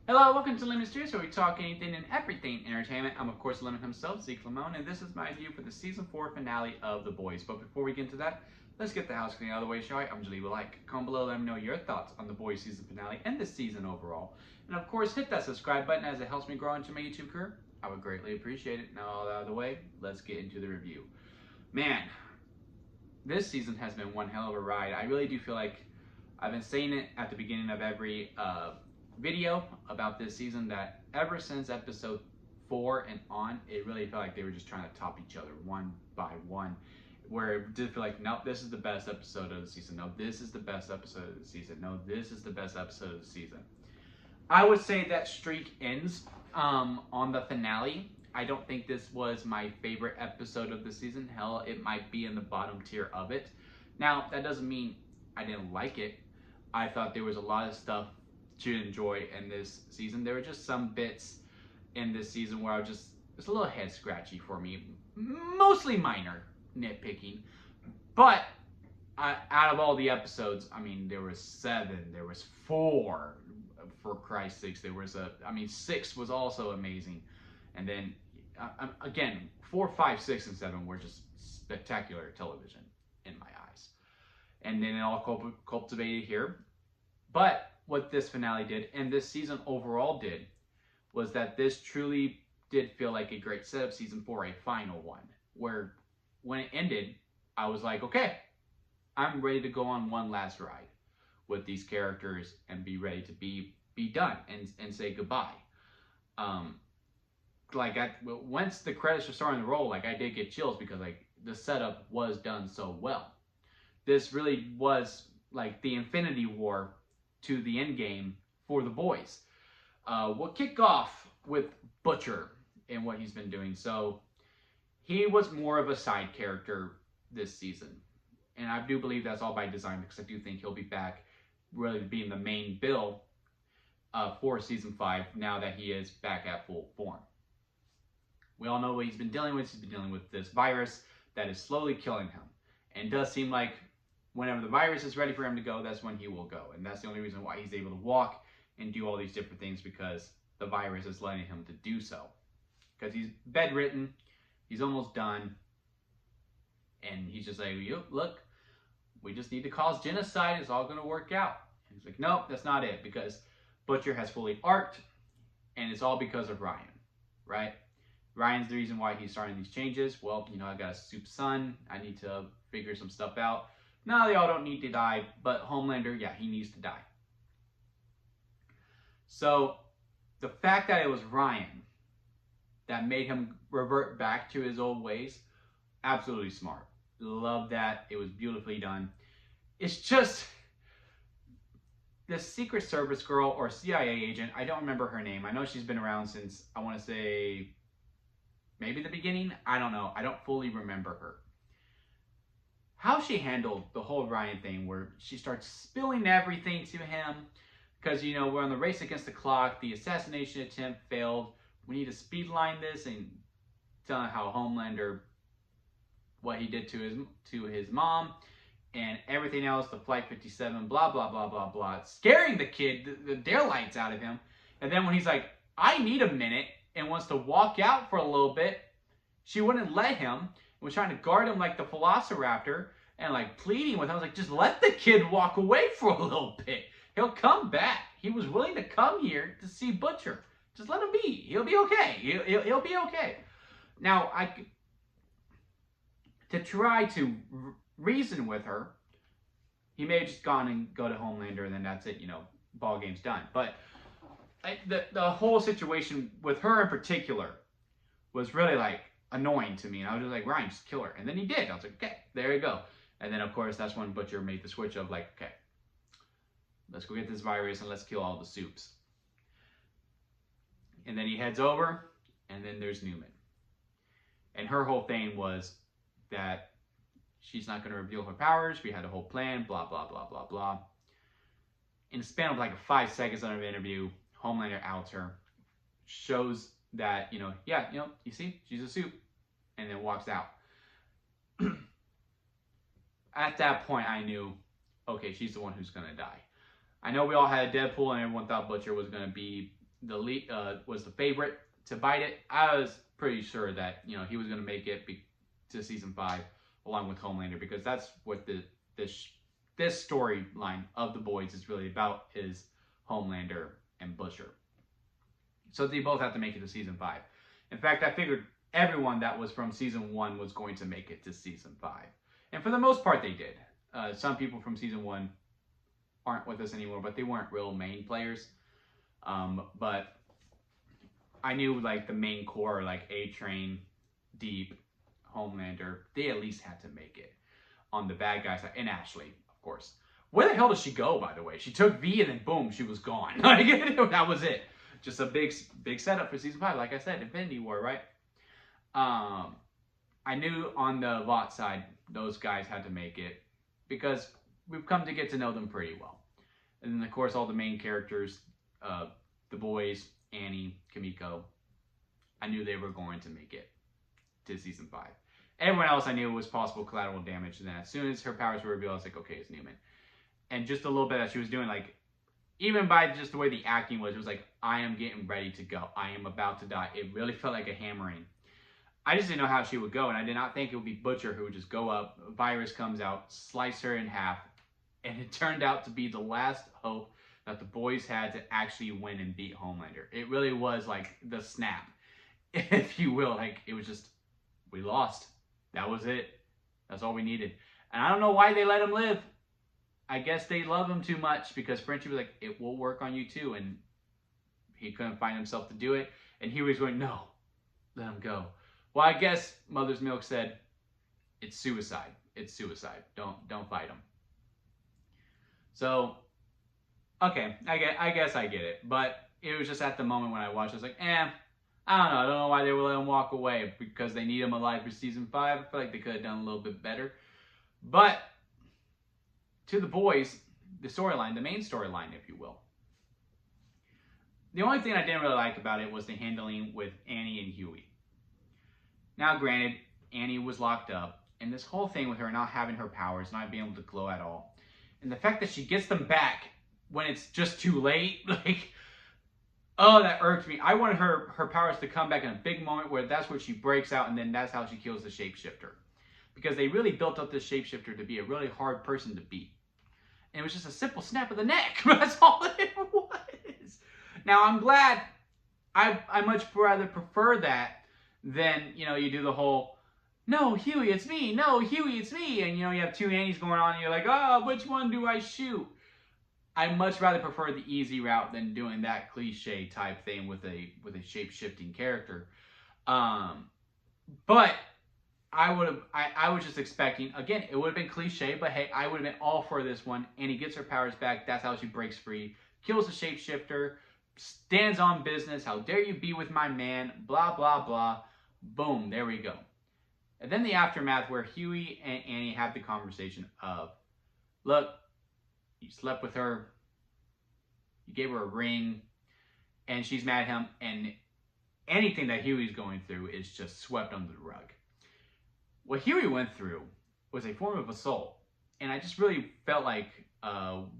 Hello, welcome to Lemon Studios, where we talk anything and everything entertainment. I'm, of course, Lemon himself, Zeke Lamone, and this is my review for the Season 4 finale of The Boys. But before we get into that, let's get the house clean out of the way, shall we? I'm Jaleel. Like, comment below, let me know your thoughts on The Boys season finale and this season overall. And, of course, hit that subscribe button as it helps me grow into my YouTube career. I would greatly appreciate it. Now, all that out of the way, let's get into the review. Man, this season has been one hell of a ride. I really do feel like I've been saying it at the beginning of every video about this season that ever since episode 4 and on, it really felt like they were just trying to top each other one by one. Where it did feel like, nope, this is the best episode of the season. No, this is the best episode of the season. No, this is the best episode of the season. I would say that streak ends on the finale. I don't think this was my favorite episode of the season. Hell, it might be in the bottom tier of it. Now, that doesn't mean I didn't like it. I thought there was a lot of stuff to enjoy in this season. There were just some bits in this season where I was just, it's a little head scratchy for me. Mostly minor nitpicking. But out of all the episodes, I mean, there was 7, there was 4, for Christ's sakes. There was 6 was also amazing. And then, again, 4, 5, 6, and 7 were just spectacular television in my eyes. And then it all cultivated here. But what this finale did, and this season overall did, was that this truly did feel like a great setup season for a final one. Where when it ended, I was like, okay, I'm ready to go on one last ride with these characters and be ready to be done and say goodbye. Once the credits were starting to roll, like, I did get chills because, like, the setup was done so well. This really was like the Infinity War to the end game for the boys. We'll kick off with Butcher and what he's been doing. So he was more of a side character this season. And I do believe that's all by design, because I do think he'll be back really being the main bill for season 5 now that he is back at full form. We all know what he's been dealing with. He's been dealing with this virus that is slowly killing him. And it does seem like whenever the virus is ready for him to go, that's when he will go. And that's the only reason why he's able to walk and do all these different things, because the virus is letting him to do so. Because he's bedridden, he's almost done, and he's just like, look, we just need to cause genocide, it's all going to work out. And he's like, nope, that's not it, because Butcher has fully arced, and it's all because of Ryan, right? Ryan's the reason why he's starting these changes. Well, I got a soup son, I need to figure some stuff out. No, they all don't need to die, but Homelander, yeah, he needs to die. So the fact that it was Ryan that made him revert back to his old ways, absolutely smart. Love that. It was beautifully done. It's just the Secret Service girl or CIA agent, I don't remember her name. I know she's been around since, I want to say, maybe the beginning. I don't know. I don't fully remember her. How she handled the whole Ryan thing, where she starts spilling everything to him because, we're on the race against the clock. The assassination attempt failed. We need to speedline this, and telling how Homelander, what he did to his mom and everything else, the Flight 57, blah, blah, blah, blah, blah, scaring the kid, the daylights out of him. And then when he's like, I need a minute, and wants to walk out for a little bit, she wouldn't let him, was trying to guard him like the Velociraptor, and like pleading with him. I was like, just let the kid walk away for a little bit. He'll come back. He was willing to come here to see Butcher. Just let him be. He'll be okay. He'll be okay. Now, to try to reason with her, he may have just gone and go to Homelander, and then that's it. Ball game's done. But the whole situation with her in particular was really like annoying to me, and I was just like, Ryan, just kill her. And then he did. I was like, okay, there you go. And then, of course, that's when Butcher made the switch of like, okay, let's go get this virus and let's kill all the soups. And then he heads over, and then there's Newman. And her whole thing was that she's not going to reveal her powers. We had a whole plan, blah, blah, blah, blah, blah. In the span of like 5 seconds of an interview, Homelander outs her, shows that, you see, she's a soup, and then walks out. At that point, I knew, okay, she's the one who's going to die. I know we all had Deadpool, and everyone thought Butcher was going to be was the favorite to bite it. I was pretty sure that he was going to make it to season 5 along with Homelander, because that's what this storyline of The Boys is really about, is Homelander and Butcher. So they both have to make it to season 5. In fact, I figured everyone that was from season 1 was going to make it to season 5. And for the most part, they did. Some people from season 1 aren't with us anymore, but they weren't real main players. But I knew like the main core, like A-Train, Deep, Homelander, they at least had to make it on the bad guy side. And Ashley, of course. Where the hell does she go, by the way? She took V and then boom, she was gone. Like, that was it. Just a big setup for season 5. Like I said, Infinity War, right? I knew on the Vought side, those guys had to make it because we've come to get to know them pretty well. And then, of course, all the main characters, the boys, Annie, Kimiko, I knew they were going to make it to season 5. Everyone else I knew was possible collateral damage. And then as soon as her powers were revealed, I was like, okay, it's Newman. And just a little bit that she was doing, like, even by just the way the acting was, it was like, I am getting ready to go. I am about to die. It really felt like a hammering. I just didn't know how she would go, and I did not think it would be Butcher who would just go up, virus comes out, slice her in half, and it turned out to be the last hope that the boys had to actually win and beat Homelander. It really was like the snap, if you will. Like, it was just, we lost. That was it. That's all we needed. And I don't know why they let him live. I guess they love him too much, because Frenchie was like, it will work on you too, and he couldn't find himself to do it, and he was going, no, let him go. Well, I guess Mother's Milk said, it's suicide. It's suicide. Don't fight him. So, okay, I guess I get it. But it was just at the moment when I watched, I was like, I don't know why they would let him walk away, because they need him alive for season 5. I feel like they could have done a little bit better. But to the boys, the storyline, the main storyline, if you will. The only thing I didn't really like about it was the handling with Annie and Huey. Now, granted, Annie was locked up, and this whole thing with her not having her powers, not being able to glow at all, and the fact that she gets them back when it's just too late, like, oh, that irked me. I wanted her powers to come back in a big moment where that's where she breaks out, and then that's how she kills the shapeshifter. Because they really built up this shapeshifter to be a really hard person to beat. And it was just a simple snap of the neck. That's all it was. Now, I'm glad. I much rather prefer that than, you do the whole, no, Huey, it's me. No, Huey, it's me. And, you have two Annies going on, and you're like, oh, which one do I shoot? I much rather prefer the easy route than doing that cliche type thing with a shape-shifting character. But I was just expecting, again, it would have been cliche, but hey, I would have been all for this one. Annie gets her powers back. That's how she breaks free. Kills the shapeshifter. Stands on business. How dare you be with my man? Blah, blah, blah. Boom. There we go. And then the aftermath where Huey and Annie have the conversation of, look, you slept with her. You gave her a ring. And she's mad at him. And anything that Huey's going through is just swept under the rug. What Huey went through was a form of assault. And I just really felt like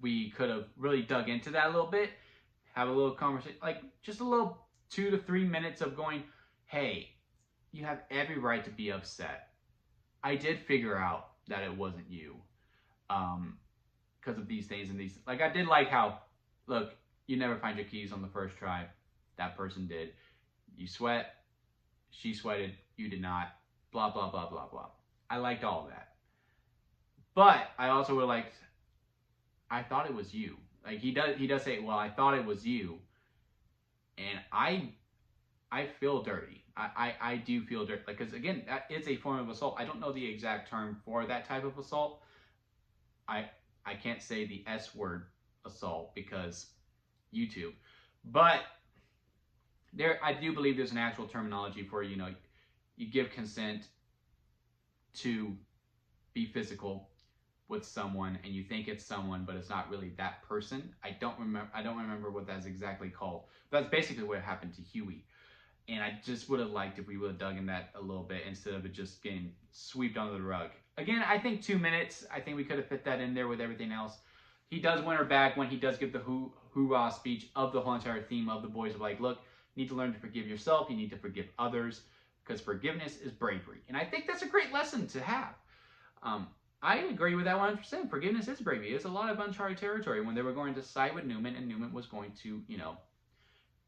we could have really dug into that a little bit. Have a little conversation. Like, just a little 2 to 3 minutes of going, hey, you have every right to be upset. I did figure out that it wasn't you. Because of these things and these. Like, I did like how, look, you never find your keys on the first try. That person did. You sweat. She sweated. You did not. Blah, blah, blah, blah, blah. I liked all of that. But I also would have liked, I thought it was you. Like, he does say, well, I thought it was you. And I feel dirty. I do feel dirty. Like, because, again, that is a form of assault. I don't know the exact term for that type of assault. I can't say the S word assault because YouTube. But I do believe there's an actual terminology for, you give consent to be physical with someone and you think it's someone, but it's not really that person. I don't remember what that's exactly called. But that's basically what happened to Huey. And I just would have liked if we would have dug in that a little bit instead of it just getting swept under the rug. Again, I think 2 minutes. I think we could have fit that in there with everything else. he does win her back when he does give the hoorah speech of the whole entire theme of the boys of like, look, you need to learn to forgive yourself. You need to forgive others because forgiveness is bravery. And I think that's a great lesson to have. I agree with that 100%. Forgiveness is bravery. It's a lot of uncharted territory when they were going to side with Newman and Newman was going to, you know,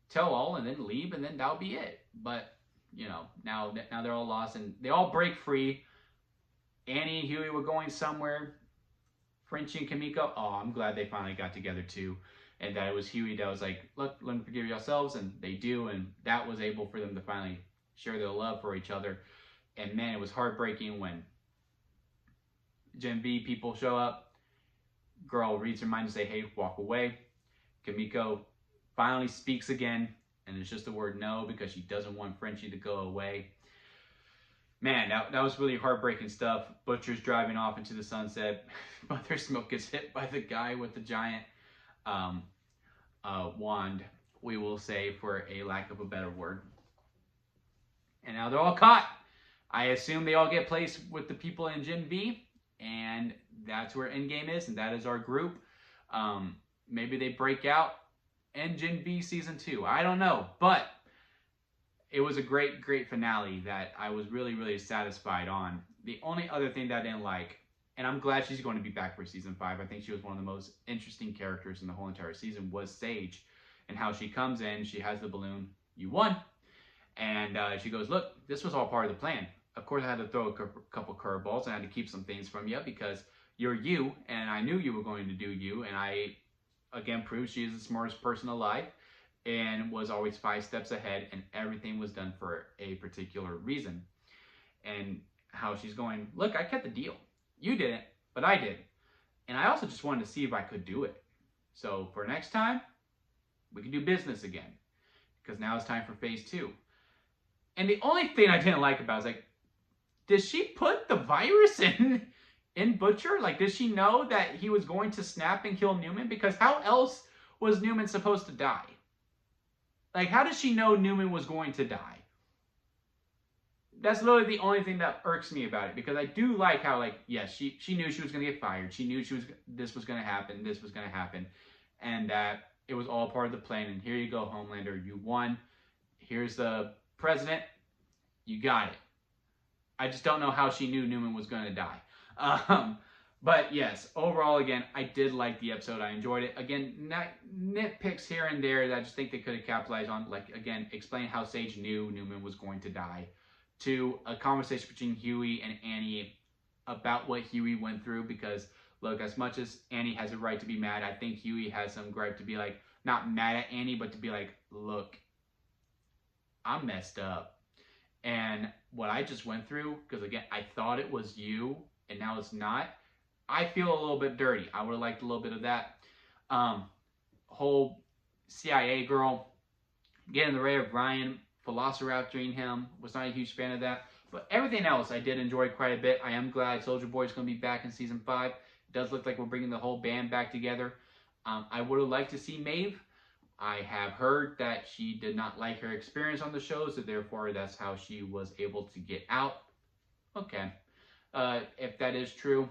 tell all and then leave and then that'll be it. But, you know, now they're all lost and they all break free. Annie and Hughie were going somewhere. Frenchie and Kimiko, oh, I'm glad they finally got together too. And that it was Hughie that was like, look, learn to forgive yourselves. And they do. And that was able for them to finally share their love for each other. And man, it was heartbreaking when Gen V people show up. Girl reads her mind to say, hey, walk away. Kimiko finally speaks again. And it's just the word no because she doesn't want Frenchie to go away. Man, that was really heartbreaking stuff. Butcher's driving off into the sunset. Mother's Milk gets hit by the guy with the giant wand, we will say, for a lack of a better word. And now they're all caught. I assume they all get placed with the people in Gen V. And that's where Endgame is. And that is our group. Maybe they break out in Gen V Season 2. I don't know. But it was a great, great finale that I was really, really satisfied on. The only other thing that I didn't like, and I'm glad she's going to be back for Season 5. I think she was one of the most interesting characters in the whole entire season, was Sage. And how she comes in, she has the balloon, you won. And she goes, look, this was all part of the plan. Of course, I had to throw a couple curveballs and I had to keep some things from you because you're you, and I knew you were going to do you. And I, again, proved she is the smartest person alive and was always 5 steps ahead, and everything was done for a particular reason. And how she's going, look, I kept the deal. You didn't, but I did. And I also just wanted to see if I could do it. So for next time, we can do business again. Because now it's time for phase 2. And the only thing I didn't like about it is like, did she put the virus in Butcher? Like, did she know that he was going to snap and kill Newman? Because how else was Newman supposed to die? Like, how did she know Newman was going to die? That's literally the only thing that irks me about it. Because I do like how, like, yes, she knew she was going to get fired. She knew this was going to happen. This was going to happen. And that it was all part of the plan. And here you go, Homelander. You won. Here's the president. You got it. I just don't know how she knew Newman was going to die. But yes, overall, again, I did like the episode. I enjoyed it. Again, nitpicks here and there that I just think they could have capitalized on. Like, again, explain how Sage knew Newman was going to die. To a conversation between Hughie and Annie about what Hughie went through. Because, look, as much as Annie has a right to be mad, I think Hughie has some gripe to be like, not mad at Annie, but to be like, look, I'm messed up. And what I just went through, because again, I thought it was you, and now it's not. I feel a little bit dirty. I would have liked a little bit of that. Whole CIA girl getting the ray of Ryan, velociraptoring him. Was not a huge fan of that. But everything else I did enjoy quite a bit. I am glad Soldier Boy is going to be back in Season 5. It does look like we're bringing the whole band back together. I would have liked to see Maeve. I have heard that she did not like her experience on the show, so therefore that's how she was able to get out. Okay. If that is true,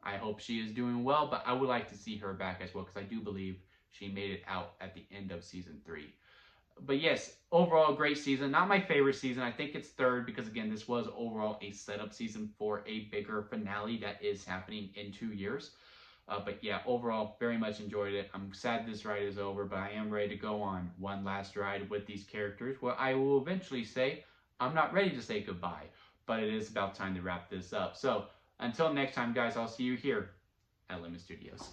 I hope she is doing well, but I would like to see her back as well, because I do believe she made it out at the end of Season 3. But yes, overall, great season. Not my favorite season. I think it's third, because again, this was overall a setup season for a bigger finale that is happening in 2 years. But yeah, overall, very much enjoyed it. I'm sad this ride is over, but I am ready to go on one last ride with these characters, where I will eventually say, I'm not ready to say goodbye, but it is about time to wrap this up. So, until next time, guys, I'll see you here at Lemon Studios.